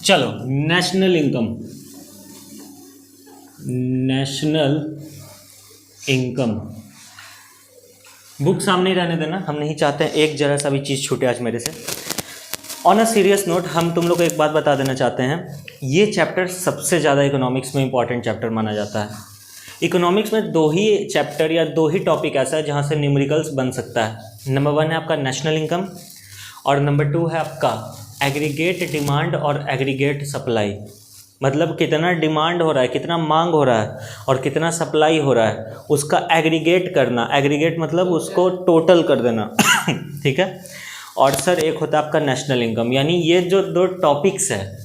चलो national income, national income book सामने ही रहने देना, हम नहीं चाहते हैं एक जरा सा भी चीज़ छूटे आज मेरे से। ऑन अ सीरियस नोट हम तुम लोग को एक बात बता देना चाहते हैं, ये चैप्टर सबसे ज़्यादा इकोनॉमिक्स में इंपॉर्टेंट चैप्टर माना जाता है। इकोनॉमिक्स में दो ही चैप्टर या दो ही टॉपिक ऐसा है जहाँ से न्यूमेरिकल्स बन सकता है। नंबर 1 है आपका नेशनल इनकम और नंबर 2 है आपका एग्रीगेट डिमांड और एग्रीगेट सप्लाई। मतलब कितना डिमांड हो रहा है, कितना मांग हो रहा है और कितना सप्लाई हो रहा है, उसका एग्रीगेट करना। एग्रीगेट मतलब उसको टोटल कर देना ठीक है। और सर एक होता है आपका नेशनल इनकम, यानी ये जो दो टॉपिक्स है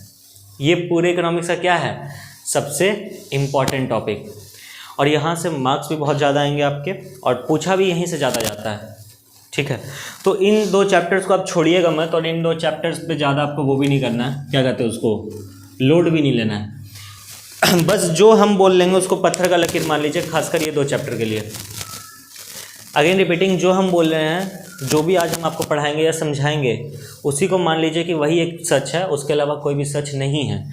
ये पूरे इकोनॉमिक्स का क्या है, सबसे इम्पॉर्टेंट टॉपिक। और यहाँ से मार्क्स भी बहुत ज़्यादा आएंगे आपके और पूछा भी यहीं से ज़्यादा जाता है, ठीक है। तो इन दो चैप्टर्स को आप छोड़िएगा मत और इन दो चैप्टर्स पे ज़्यादा आपको वो भी नहीं करना है, क्या कहते हैं उसको, लोड भी नहीं लेना है। बस जो हम बोल लेंगे उसको पत्थर का लकीर मान लीजिए, खासकर ये दो चैप्टर के लिए। अगेन रिपीटिंग, जो हम बोल रहे हैं, जो भी आज हम आपको पढ़ाएंगे या समझाएंगे उसी को मान लीजिए कि वही एक सच है, उसके अलावा कोई भी सच नहीं है।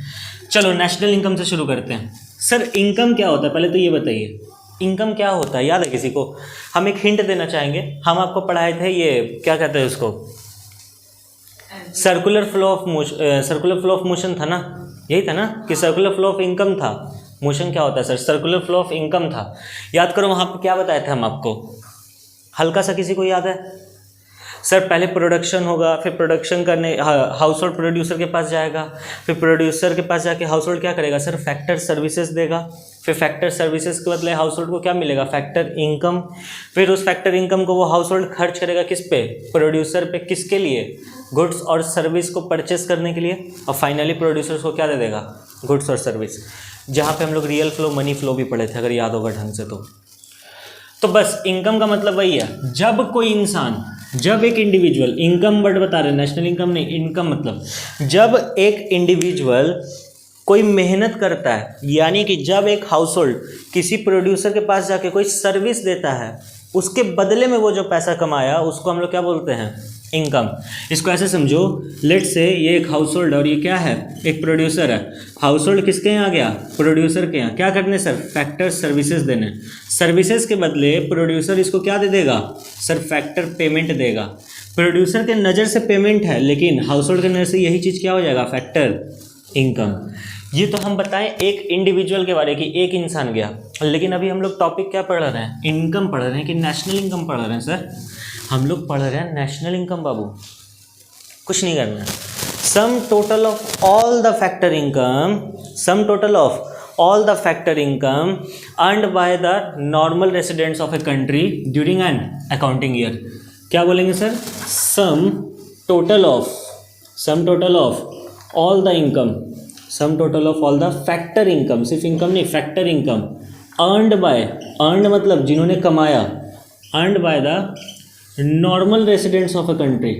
चलो नेशनल इनकम से शुरू करते हैं। सर इनकम क्या होता है, पहले तो ये बताइए इनकम क्या होता है, याद है किसी को? हम एक हिंट देना चाहेंगे, हम आपको पढ़ाए थे ये क्या कहते हैं उसको, सर्कुलर फ्लो ऑफ मोशन था ना, यही था ना कि सर्कुलर फ्लो ऑफ इनकम था। मोशन क्या होता है sir, circular flow of income था। याद करो वहाँ पर क्या बताए थे हम आपको, हल्का सा किसी को याद है? सर पहले प्रोडक्शन होगा, फिर प्रोडक्शन करने हाउस होल्ड प्रोड्यूसर के पास जाएगा, फिर प्रोड्यूसर के पास जाके हाउस होल्ड क्या करेगा सर, फैक्टर सर्विसेज देगा। फिर फैक्टर सर्विसेज के बदले हाउस होल्ड को क्या मिलेगा, फैक्टर इनकम। फिर उस फैक्टर इनकम को वो हाउस होल्ड खर्च करेगा किस पे, प्रोड्यूसर पे। किसके लिए, गुड्स और सर्विस को परचेस करने के लिए। और फाइनली प्रोड्यूसर्स को क्या दे देगा, गुड्स और सर्विस। जहाँ पे हम लोग रियल फ्लो मनी फ्लो भी पढ़े थे अगर याद होगा ढंग से तो बस इनकम का मतलब वही है, जब कोई इंसान, जब एक इंडिविजुअल, इनकम वर्ड बता रहे हैं, नेशनल इनकम नहीं, इनकम मतलब जब एक इंडिविजुअल कोई मेहनत करता है, यानी कि जब एक हाउस होल्ड किसी प्रोड्यूसर के पास जाके कोई सर्विस देता है, उसके बदले में वो जो पैसा कमाया उसको हम लोग क्या बोलते हैं, इनकम। इसको ऐसे समझो, लेट से ये एक हाउस होल्ड और ये क्या है, एक प्रोड्यूसर है। हाउस होल्ड किसके यहाँ गया, प्रोड्यूसर के यहाँ, क्या करने सर, फैक्टर सर्विसेज देने। सर्विसेज के बदले प्रोड्यूसर इसको क्या दे देगा सर, फैक्टर पेमेंट देगा। प्रोड्यूसर के नज़र से पेमेंट है, लेकिन हाउस होल्ड के नज़र से यही चीज़ क्या हो जाएगा, फैक्टर इनकम। ये तो हम बताएं एक इंडिविजुअल के बारे की, एक इंसान गया। लेकिन अभी हम लोग टॉपिक क्या पढ़ रहे हैं, इनकम पढ़ रहे हैं कि नेशनल इनकम पढ़ रहे हैं सर? हम लोग पढ़ रहे हैं नेशनल इनकम बाबू, कुछ नहीं करना है। Sum total of all the factor income, sum total of all the factor income earned by the normal residents of a country during an accounting year. क्या बोलेंगे sir, sum total of all the income, sum total of all the factor income, सिर्फ income नहीं, factor income earned by, earned मतलब जिन्होंने कमाया, earned by the normal residents of a country,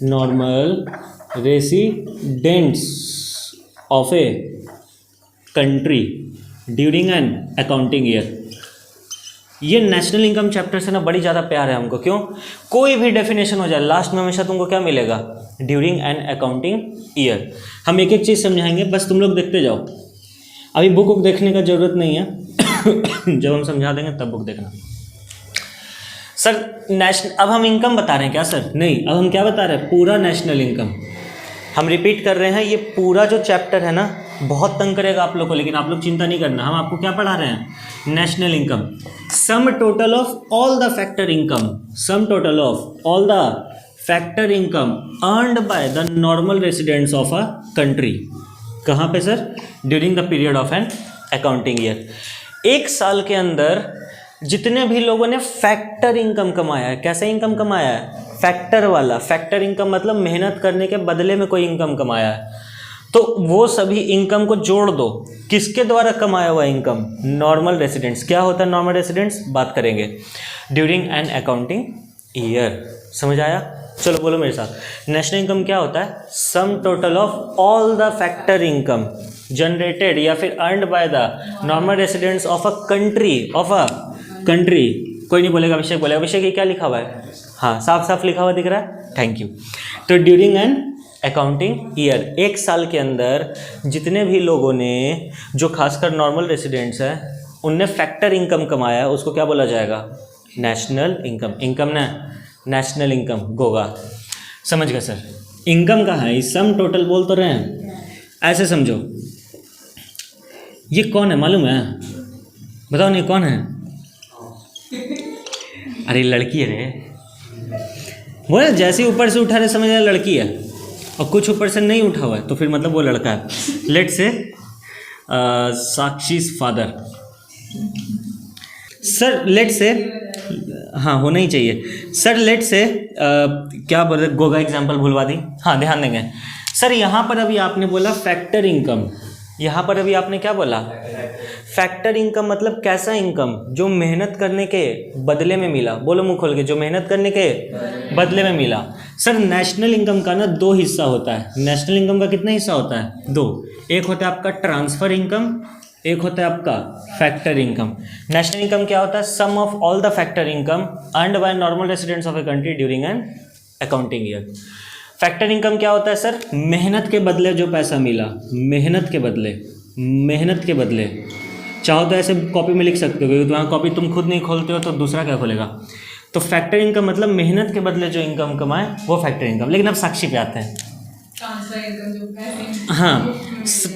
normal residents of a country during an accounting year. ये national income chapter से ना बड़ी ज़्यादा प्यार है हमको। क्यों? कोई भी डेफिनेशन हो जाए लास्ट में हमेशा तुमको क्या मिलेगा, ड्यूरिंग एन अकाउंटिंग ईयर। हम एक एक चीज़ समझाएंगे, बस तुम लोग देखते जाओ। अभी बुक देखने का ज़रूरत नहीं है जब हम समझा देंगे तब बुक देखना। सर नेशनल, अब हम इनकम बता रहे हैं क्या सर? नहीं, अब हम क्या बता रहे हैं, पूरा नेशनल इनकम। हम रिपीट कर रहे हैं, ये पूरा जो चैप्टर है ना बहुत तंग करेगा आप लोग को, लेकिन आप लोग चिंता नहीं करना। हम आपको क्या पढ़ा रहे हैं, national income. Sum total of all the factor income, sum total of all the factor income earned by the normal residents of a country. कहाँ पे sir? During the period of N accounting year. एक साल के अंदर जितने भी लोगों ने फैक्टर इनकम कमाया है, कैसा इनकम कमाया है, फैक्टर वाला। फैक्टर इनकम मतलब मेहनत करने के बदले में कोई इनकम कमाया है, तो वो सभी इनकम को जोड़ दो। किसके द्वारा कमाया हुआ इनकम, नॉर्मल रेसिडेंट्स। क्या होता है नॉर्मल रेसिडेंट्स, बात करेंगे, ड्यूरिंग एन अकाउंटिंग ईयर। समझ आया? चलो बोलो मेरे साथ, नेशनल इनकम क्या होता है, sum total of all the factor income generated या फिर earned by the normal residents of a country. कोई नहीं बोलेगा, अभिषेक बोलेगा। अभिषेक ये क्या लिखा हुआ है? हाँ, साफ साफ लिखा हुआ दिख रहा है, थैंक यू। तो ड्यूरिंग एन अकाउंटिंग ईयर, एक साल के अंदर जितने भी लोगों ने, जो खासकर नॉर्मल रेसिडेंट्स हैं, उनने फैक्टर इनकम कमाया है, उसको क्या बोला जाएगा? National income. इनकम ना, नेशनल इनकम गोगा। समझ गए सर? इनकम का है, सम टोटल बोल तो रहे हैं, ऐसे समझो। ये कौन है मालूम है? बताओ नहीं कौन है? अरे लड़की है रे, बोले जैसे ही ऊपर से उठा रहे समझ लड़की है, और कुछ ऊपर से नहीं उठा हुआ है तो फिर मतलब वो लड़का है। लेट से साक्षी फादर, सर लेट से, हाँ होना ही चाहिए सर। लेट से क्या बोल रहे, गोगा एग्जाम्पल भूलवा दी। हाँ ध्यान देंगे सर। यहाँ पर अभी आपने बोला फैक्टर इनकम, यहाँ पर अभी आपने क्या बोला? फैक्टर इनकम मतलब कैसा इनकम? जो मेहनत करने के बदले में मिला। बोलो मुँह खोल के, जो मेहनत करने के बदले में मिला। सर नेशनल इनकम का ना दो हिस्सा होता है। नेशनल इनकम का कितना हिस्सा होता है? दो। एक होता है आपका ट्रांसफ़र इनकम, एक होता है आपका फैक्टर इनकम। नेशनल इनकम क्या होता है? Sum of all the factor income earned by normal residents of a country during an accounting year. Factor income क्या होता है सर? मेहनत के बदले जो पैसा मिला, मेहनत के बदले, मेहनत के बदले। चाहो तो ऐसे कॉपी में लिख सकते हो, क्योंकि वहाँ कॉपी तुम खुद नहीं खोलते हो तो दूसरा क्या खोलेगा। तो फैक्टर इनकम मतलब मेहनत के बदले जो इनकम कमाए वो फैक्टर इनकम। लेकिन अब साक्षी पे आते हैं। हाँ,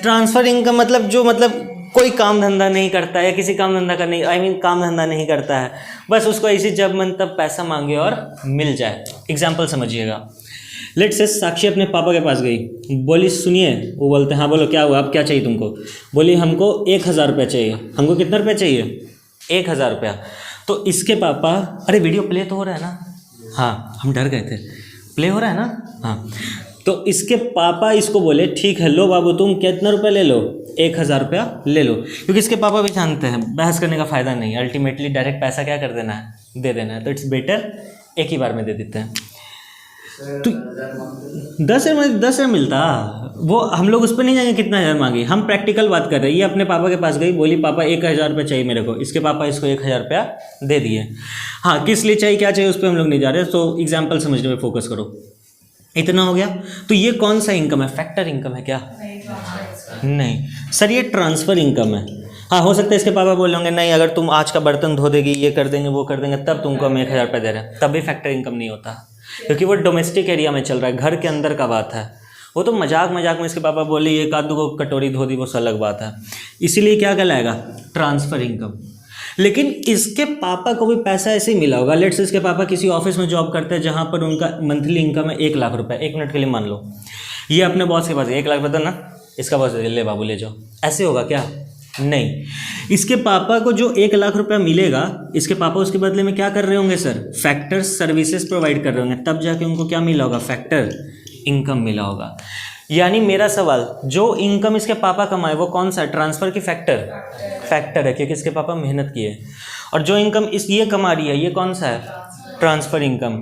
ट्रांसफ़र इनकम मतलब जो, मतलब कोई काम धंधा नहीं करता है, किसी काम धंधा का नहीं, आई मीन काम धंधा नहीं करता है, बस उसको ऐसी जब मन तब पैसा मांगे और मिल जाए। एग्जाम्पल समझिएगा। लेट से साक्षी अपने पापा के पास गई, बोली सुनिए, वो बोलते हैं हाँ बोलो क्या हुआ, अब क्या चाहिए तुमको? बोली हमको 1000 रुपया चाहिए। हमको कितना रुपया चाहिए? 1000 रुपया। तो इसके पापा, अरे वीडियो प्ले तो हो रहा है ना? हाँ हम डर गए थे, प्ले हो रहा है ना? हाँ। तो इसके पापा इसको बोले ठीक है लो बाबू तुम कितना रुपया ले लो? 1000 रुपया ले लो। क्योंकि इसके पापा भी जानते हैं बहस करने का फ़ायदा नहीं, अल्टीमेटली डायरेक्ट पैसा क्या कर देना है? दे देना है। तो इट्स बेटर एक ही बार में दे देते हैं। तो 10,000 मिलता, वो हम लोग उस पर नहीं जाएंगे कितना हज़ार मांगी, हम प्रैक्टिकल बात कर रहे हैं। ये अपने पापा के पास गई, बोली पापा 1000 रुपये चाहिए मेरे को। इसके पापा इसको 1000 रुपया दे दिए। हाँ किस लिए चाहिए, क्या चाहिए, उस पर हम लोग नहीं जा रहे। तो एग्जाम्पल समझने में फोकस करो। इतना हो गया। तो ये कौन सा इनकम है? फैक्टर इनकम है क्या? नहीं सर, ये ट्रांसफ़र इनकम है। हाँ हो सकता है इसके पापा बोल होंगे नहीं अगर तुम आज का बर्तन धो देगी, ये कर देंगे वो कर देंगे, तब तुमको हम 1000 रुपये दे रहे हैं, तब भी फैक्टर इनकम नहीं होता, क्योंकि वो डोमेस्टिक एरिया में चल रहा है, घर के अंदर का बात है। वो तो मजाक मजाक में इसके पापा बोले एक आध को कटोरी धो दी, वो अलग बात है। इसीलिए क्या कहलाएगा? Transfer income. लेकिन इसके पापा को भी पैसा ऐसे ही मिला होगा। लेट्स से इसके पापा किसी ऑफिस में जॉब करते हैं जहाँ पर उनका मंथली इनकम है 1 लाख रुपये। 1 मिनट के लिए मान लो ये अपने बॉस के पास 1 लाख रुपये ना, इसका बॉस ले बाबू ले जाओ, ऐसे होगा क्या? नहीं। इसके पापा को जो 1 लाख रुपया मिलेगा, इसके पापा उसके बदले में क्या कर रहे होंगे सर? फैक्टर सर्विसेज प्रोवाइड कर रहे होंगे, तब जाके उनको क्या मिला होगा? फैक्टर इनकम मिला होगा। यानी मेरा सवाल, जो इनकम इसके पापा कमाए वो कौन सा है? ट्रांसफ़र की फैक्टर? फैक्टर है, क्योंकि इसके पापा मेहनत किए। और जो इनकम ये कमा रही है ये कौन सा है? Transfer income.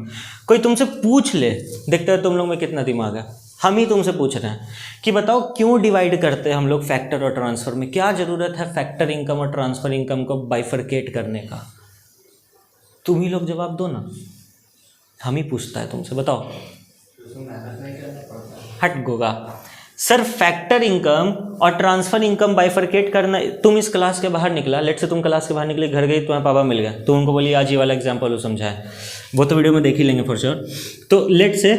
कोई तुमसे पूछ ले, देखते हो तुम लोग में कितना दिमाग है, हम ही तुमसे पूछ रहे हैं कि बताओ क्यों डिवाइड करते हैं हम लोग फैक्टर और ट्रांसफ़र में? क्या ज़रूरत है फैक्टर इनकम और ट्रांसफ़र इनकम को बाइफरकेट करने का? तुम ही लोग जवाब दो ना, हम ही पूछता है तुमसे, बताओ। हट गोगा सर, फैक्टर इनकम और ट्रांसफ़र इनकम बाइफरकेट करना। तुम इस क्लास के बाहर निकला, लेट से तुम क्लास के बाहर निकले, घर गई, तुम्हारे पापा मिल गए, तुम उनको बोली आज ये वाला एग्जाम्पल वो समझाए, वो तो वीडियो में देख ही लेंगे फॉर श्योर। तो लेट से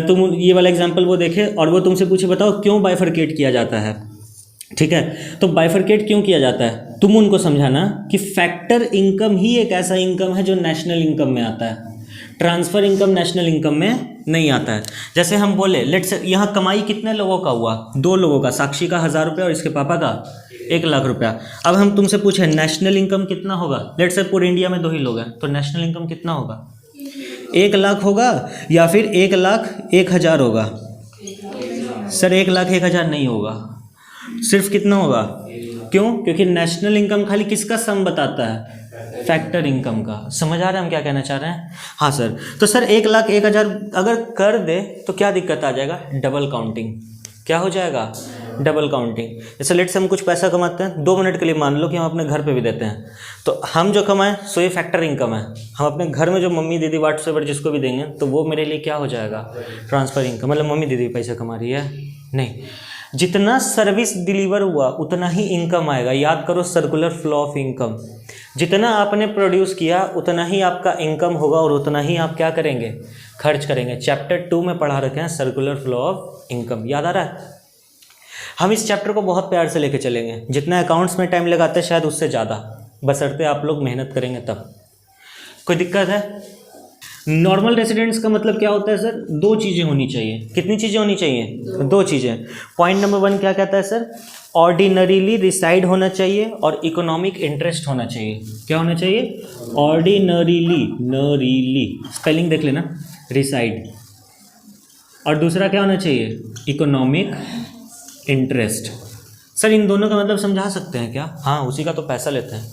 तुम ये वाला एग्जाम्पल वो देखे और वो तुमसे पूछे बताओ क्यों बाइफरकेट किया जाता है, ठीक है? तो बाइफरकेट क्यों किया जाता है, तुम उनको समझाना कि फैक्टर इनकम ही एक ऐसा इनकम है जो नेशनल इनकम में आता है, ट्रांसफ़र इनकम नेशनल इनकम में नहीं आता है। जैसे हम बोले लेट्स से यहाँ कमाई कितने लोगों का हुआ? 2 लोगों का, साक्षी का 1000 रुपया और इसके पापा का 1 लाख रुपया। अब हम तुमसे पूछे नेशनल इनकम कितना होगा? लेट्स से पूरे इंडिया में 2 ही लोग हैं, तो नेशनल इनकम कितना होगा? 1 लाख होगा या फिर 1,01,000 होगा? सर 1,01,000 नहीं होगा, सिर्फ कितना होगा? क्यों? क्योंकि नेशनल इनकम खाली किसका सम बताता है? फैक्टर इनकम का। समझ आ रहा है हम क्या कहना चाह रहे हैं? हाँ सर। तो सर 1,01,000 अगर कर दे तो क्या दिक्कत आ जाएगा? Double counting. क्या हो जाएगा? Double counting. जैसे लेट से हम कुछ पैसा कमाते हैं, 2 मिनट के लिए मान लो कि हम अपने घर पे भी देते हैं, तो हम जो कमाएं सो ये फैक्टर इनकम है। हम अपने घर में जो मम्मी दीदी व्हाट्सएप जिसको भी देंगे तो वो मेरे लिए क्या हो जाएगा, ट्रांसफर इनकम। मतलब मम्मी दीदी पैसा कमा रही है, नहीं, जितना सर्विस डिलीवर हुआ उतना ही इनकम आएगा। याद करो सर्कुलर फ्लो ऑफ इनकम, जितना आपने प्रोड्यूस किया उतना ही आपका इनकम होगा और उतना ही आप क्या करेंगे, खर्च करेंगे। चैप्टर 2 में पढ़ा रखे हैं सर्कुलर फ्लो ऑफ इनकम, याद आ रहा है। हम इस चैप्टर को बहुत प्यार से लेके चलेंगे, जितना अकाउंट्स में टाइम लगाते हैं शायद उससे ज़्यादा, बशर्ते आप लोग मेहनत करेंगे तब। कोई दिक्कत है? नॉर्मल रेसिडेंट्स का मतलब क्या होता है सर, 2 चीज़ें होनी चाहिए। कितनी चीज़ें होनी चाहिए? 2 चीज़ें। पॉइंट नंबर 1 क्या कहता है सर, ऑर्डिनरीली रिसाइड होना चाहिए और इकोनॉमिक इंटरेस्ट होना चाहिए। क्या होना चाहिए? ऑर्डिनरीली, नरीली स्पेलिंग देख लेना, रिसाइड। और दूसरा क्या होना चाहिए? Economic interest. सर इन दोनों का मतलब समझा सकते हैं क्या? हाँ, उसी का तो पैसा लेते हैं।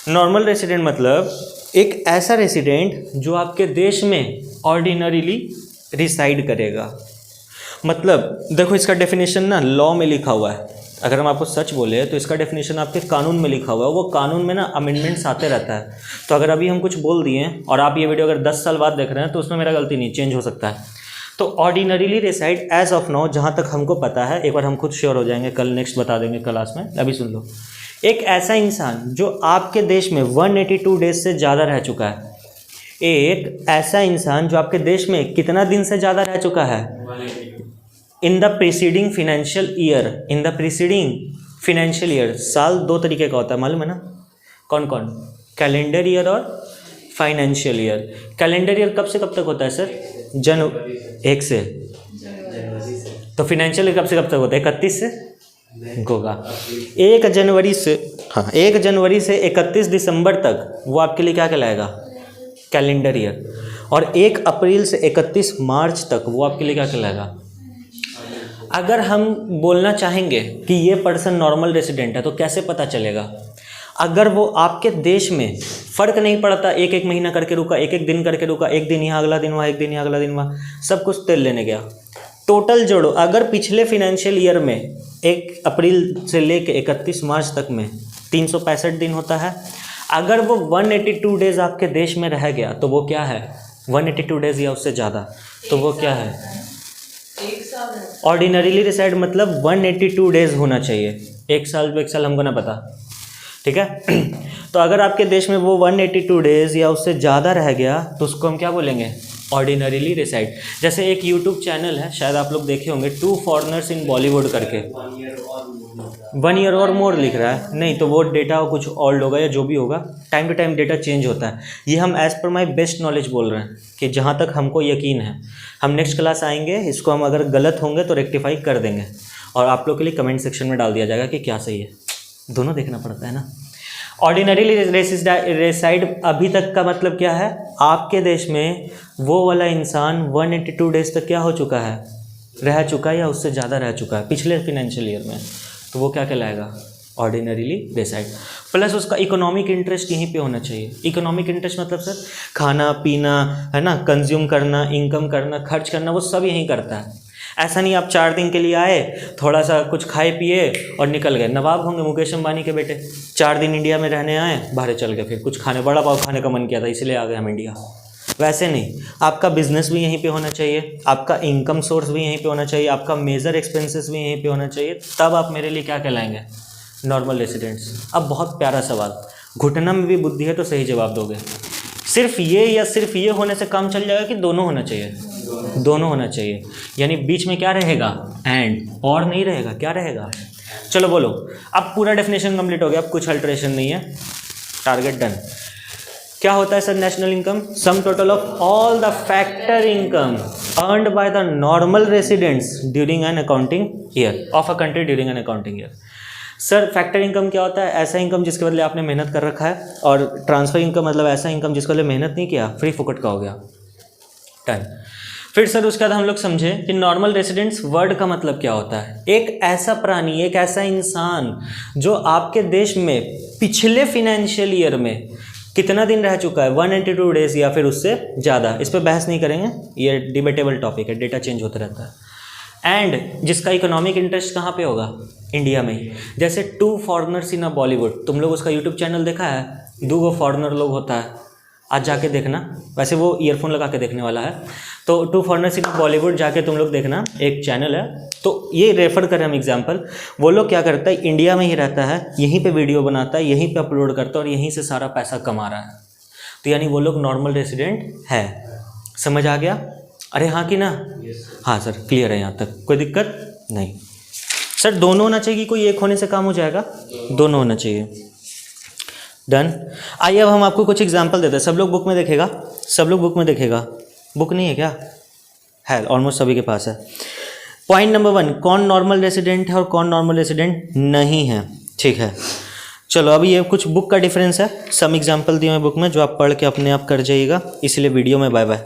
नॉर्मल रेसिडेंट मतलब एक ऐसा रेसिडेंट जो आपके देश में ऑर्डिनरीली रिसाइड करेगा। मतलब देखो इसका डेफिनेशन ना लॉ में लिखा हुआ है। अगर हम आपको सच बोले तो इसका डेफिनेशन आपके कानून में लिखा हुआ है। वो कानून में ना अमेंडमेंट्स आते रहता है। तो अगर अभी हम कुछ बोल दिए और आप ये वीडियो अगर 10 साल बाद देख रहे हैं तो उसमें मेरा गलती नहीं, चेंज हो सकता है। तो ordinarily reside as of now, जहाँ तक हमको पता है, एक बार हम खुद श्योर हो जाएंगे, कल नेक्स्ट बता देंगे क्लास में, अभी सुन लो। एक ऐसा इंसान जो आपके देश में 182 डेज से ज़्यादा रह चुका है। एक ऐसा इंसान जो आपके देश में कितना दिन से ज़्यादा रह चुका है? In the preceding financial year. In the preceding financial year. साल 2 तरीके का होता है, मालूम है ना? कौन कौन? कैलेंडर ईयर और फाइनेंशियल ईयर। कैलेंडर ईयर कब से कब तक होता है सर? जनवरी 1 से। तो फिनेंशियल ईयर कब से कब तक होता है? 31 से होगा। 1 जनवरी से, हाँ, 1 जनवरी से 31 दिसंबर तक वो आपके लिए क्या कहलाएगा? Calendar year. और 1 अप्रैल से 31 मार्च तक वो आपके लिए क्या कहलाएगा? अगर हम बोलना चाहेंगे कि ये पर्सन नॉर्मल रेसिडेंट है तो कैसे पता चलेगा? अगर वो आपके देश में फ़र्क नहीं पड़ता, 1-1 महीना करके रुका, 1-1 दिन करके रुका, 1 दिन यहाँ अगला दिन वहाँ, 1 दिन यहाँ अगला दिन वहाँ, सब कुछ तेल लेने गया। टोटल जोड़ो, अगर पिछले फिनेंशियल ईयर में 1 अप्रैल से लेके 31 मार्च तक में 365 दिन होता है, अगर वो 182 डेज आपके देश में रह गया तो वो क्या है? 182 डेज या उससे ज़्यादा, तो वो क्या है? ऑर्डिनरीली रिसाइड मतलब 182 डेज होना चाहिए। 1 साल हमको ना पता, ठीक है। तो अगर आपके देश में वो 182 डेज या उससे ज़्यादा रह गया तो उसको हम क्या बोलेंगे? Ordinarily reside. जैसे एक यूट्यूब चैनल है, शायद आप लोग देखे होंगे, 2 फॉरेनर्स इन बॉलीवुड करके। 1 ईयर और मोर लिख रहा है, नहीं तो वो डेटा कुछ ओल्ड होगा या जो भी होगा, time to time data change होता है। ये हम as per my best knowledge बोल रहे हैं कि जहाँ तक हमको यकीन है। हम नेक्स्ट क्लास आएंगे, इसको हम अगर गलत होंगे तो रेक्टिफाई कर देंगे और आप लोग के लिए कमेंट सेक्शन में डाल दिया जाएगा कि क्या सही है। दोनों देखना पड़ता है ना। ऑर्डिनरीली रिसाइड अभी तक का मतलब क्या है? आपके देश में वो वाला इंसान 182 डेज तक क्या हो चुका है? रह चुका है या उससे ज़्यादा रह चुका है पिछले फिनेंशियल ईयर में, तो वो क्या कहलाएगा? Ordinarily reside. प्लस उसका इकोनॉमिक इंटरेस्ट यहीं पे होना चाहिए। इकोनॉमिक इंटरेस्ट मतलब सर खाना पीना है ना, कंज्यूम करना, इनकम करना, खर्च करना, वो सब यहीं करता है। ऐसा नहीं आप 4 दिन के लिए आए, थोड़ा सा कुछ खाए पिए और निकल गए। नवाब होंगे मुकेश अंबानी के बेटे, 4 दिन इंडिया में रहने आए, बाहर चल गए, फिर कुछ खाने, बड़ा पाव खाने का मन किया था इसलिए आ गए हम इंडिया। वैसे नहीं, आपका बिजनेस भी यहीं पे होना चाहिए, आपका इनकम सोर्स भी यहीं पे होना चाहिए, आपका मेजर एक्सपेंसेस भी यहीं पे होना चाहिए, तब आप मेरे लिए क्या कहलाएंगे? Normal residents. अब बहुत प्यारा सवाल, घुटना में भी बुद्धि है तो सही जवाब दोगे। सिर्फ ये या सिर्फ ये होने से काम चल जाएगा कि दोनों होना चाहिए? दोनों होना चाहिए। यानी बीच में क्या रहेगा? एंड, और नहीं रहेगा, क्या रहेगा? चलो बोलो। अब पूरा डेफिनेशन कंप्लीट हो गया, अब कुछ अल्टरेशन नहीं है, टारगेट डन। क्या होता है sir national income? Sum total of all the factor income earned bye the normal residents during an accounting year of a country during an accounting year. Sir factor income क्या होता है? ऐसा income जिसके बदले आपने मेहनत कर रखा है, और ट्रांसफर इनकम मतलब ऐसा इनकम जिसके बदले मेहनत नहीं किया, फ्री फुकट का हो गया। डन। फिर सर उसके बाद हम लोग समझे कि नॉर्मल रेसिडेंट्स वर्ड का मतलब क्या होता है? एक ऐसा प्राणी, एक ऐसा इंसान जो आपके देश में पिछले फिनेंशियल ईयर में कितना दिन रह चुका है, 182 डेज या फिर उससे ज़्यादा। इस पर बहस नहीं करेंगे, ये डिबेटेबल टॉपिक है, डेटा चेंज होता रहता है। एंड जिसका इकोनॉमिक इंटरेस्ट कहाँ पे होगा, इंडिया में ही। जैसे 2 फॉरेनर्स इन अ बॉलीवुड, तुम लोग उसका यूट्यूब चैनल देखा है, 2 फॉरेनर लोग होता है, आज जाके देखना, वैसे वो ईयरफोन लगा के देखने वाला है। तो 2 फॉरेनर्स इन अ बॉलीवुड जाके तुम लोग देखना, एक चैनल है। तो ये रेफर करें हम एग्जांपल, वो लोग क्या करता है, इंडिया में ही रहता है, यहीं पे वीडियो बनाता है, यहीं पे अपलोड करता है और यहीं से सारा पैसा कमा रहा है। तो यानी वो लोग नॉर्मल रेसिडेंट है। समझ आ गया? अरे हाँ कि ना? हाँ सर, क्लियर है यहाँ तक, कोई दिक्कत नहीं। सर दोनों होना चाहिए, कोई एक होने से काम हो जाएगा? दोनों होना चाहिए। डन। आइए अब हम आपको कुछ एग्जांपल देते हैं। सब लोग बुक में देखेगा, सब लोग बुक में देखेगा। बुक नहीं है क्या? है, ऑलमोस्ट सभी के पास है। पॉइंट नंबर 1, कौन नॉर्मल रेसिडेंट है और कौन नॉर्मल रेसिडेंट नहीं है। ठीक है, चलो अभी ये कुछ बुक का डिफरेंस है। सम एग्जांपल दिए मैं बुक में, जो आप पढ़ के अपने आप कर जाइएगा। इसलिए वीडियो में बाय बाय।